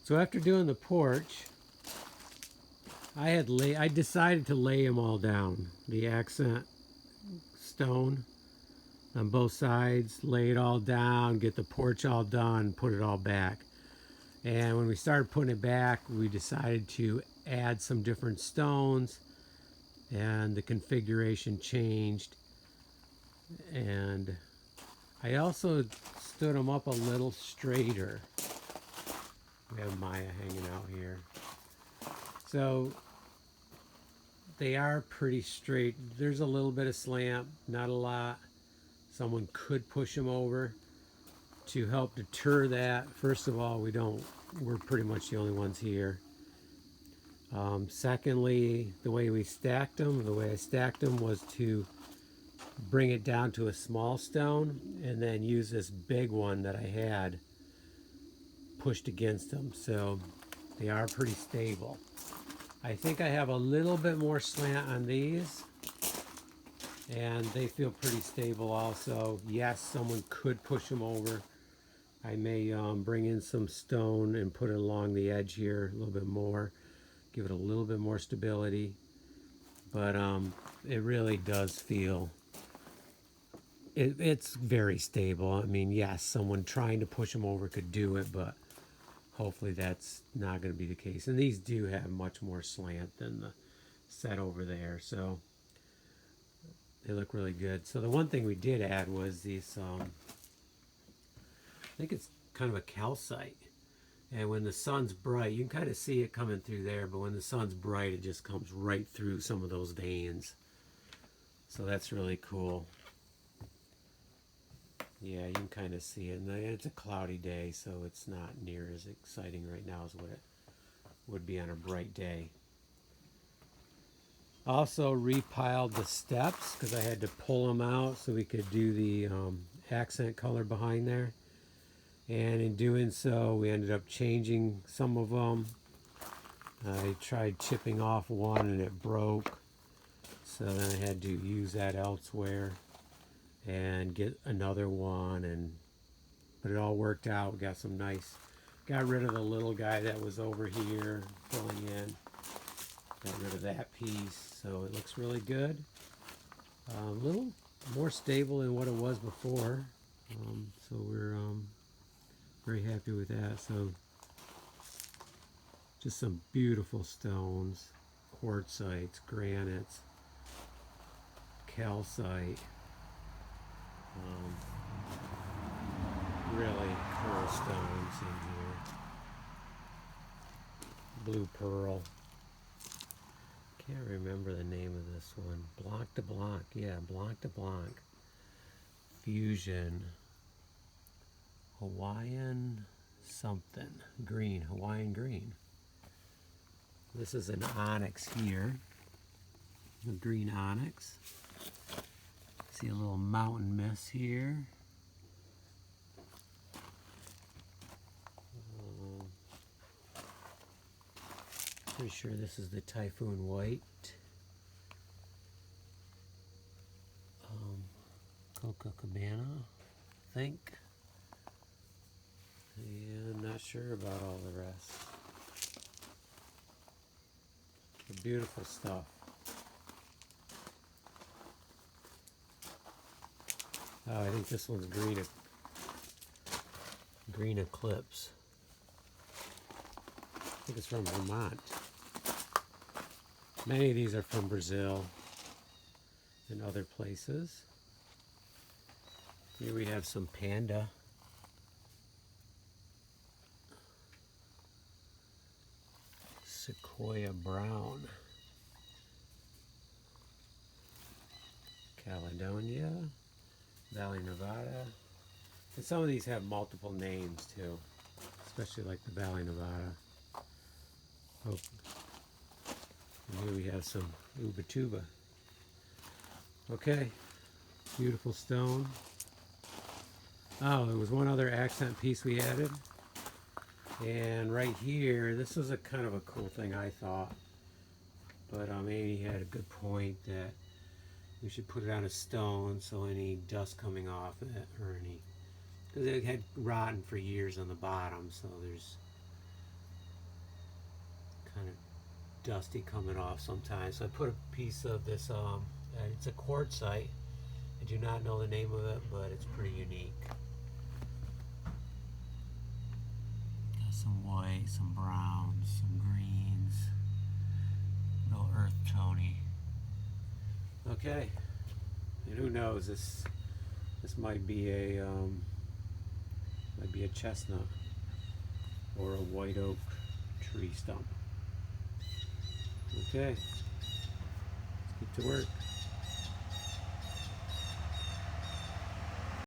So after doing the porch, I decided to lay them all down. The accent stone on both sides, lay it all down, get the porch all done, put it all back. And when we started putting it back, we decided to add some different stones, and the configuration changed. And I also stood them up a little straighter. We have Maya hanging out here. So they are pretty straight. There's a little bit of slant, not a lot. Someone could push them over. To help deter that, first of all, we're pretty much the only ones here. Secondly, the way I stacked them was to bring it down to a small stone and then use this big one that I had pushed against them. So they are pretty stable. I think I have a little bit more slant on these, and they feel pretty stable also. Yes, someone could push them over. I may bring in some stone and put it along the edge here a little bit more, give it a little bit more stability. But it really does feel, it's very stable. I mean, yes, someone trying to push them over could do it, but hopefully that's not going to be the case. And these do have much more slant than the set over there, so they look really good. So the one thing we did add was these I think it's kind of a calcite. And when the sun's bright, you can kind of see it coming through there, but when the sun's bright, it just comes right through some of those veins. So that's really cool. Yeah, you can kind of see it. And it's a cloudy day, so it's not near as exciting right now as what it would be on a bright day. Also repiled the steps because I had to pull them out so we could do the accent color behind there. And in doing so, we ended up changing some of them. I tried chipping off one and it broke. So then I had to use that elsewhere and get another one. But it all worked out. Got rid of the little guy that was over here filling in. Got rid of that piece. So it looks really good. A little more stable than what it was before. So we're very happy with that. So just some beautiful stones, quartzites, granites, calcite, really cool stones in here. Blue pearl. Can't remember the name of this one. Blanc de Blanc. Yeah, Blanc de Blanc. Fusion. Hawaiian something. Green. Hawaiian green. This is an onyx here. A green onyx. See a little mountain mist here. Pretty sure this is the Typhoon White. Copacabana, I think. Yeah, I'm not sure about all the rest. Beautiful stuff. Oh, I think this one's green eclipse. I think it's from Vermont. Many of these are from Brazil and other places. Here we have some panda. Sequoia brown. Caledonia. Valley, Nevada. And some of these have multiple names too, especially like the Valley, Nevada. Oh, and here we have some Ubatuba. Okay, beautiful stone. Oh, there was one other accent piece we added. And right here, this was a kind of a cool thing I thought. But Amy had a good point that we should put it on a stone so any dust coming off it or any, because it had rotten for years on the bottom, so there's kind of dusty coming off sometimes. So I put a piece of this, it's a quartzite. I do not know the name of it, but it's pretty unique. Got some white, some browns, some greens, real earth tony. Okay, and who knows, this might be a chestnut or a white oak tree stump. Okay, let's get to work.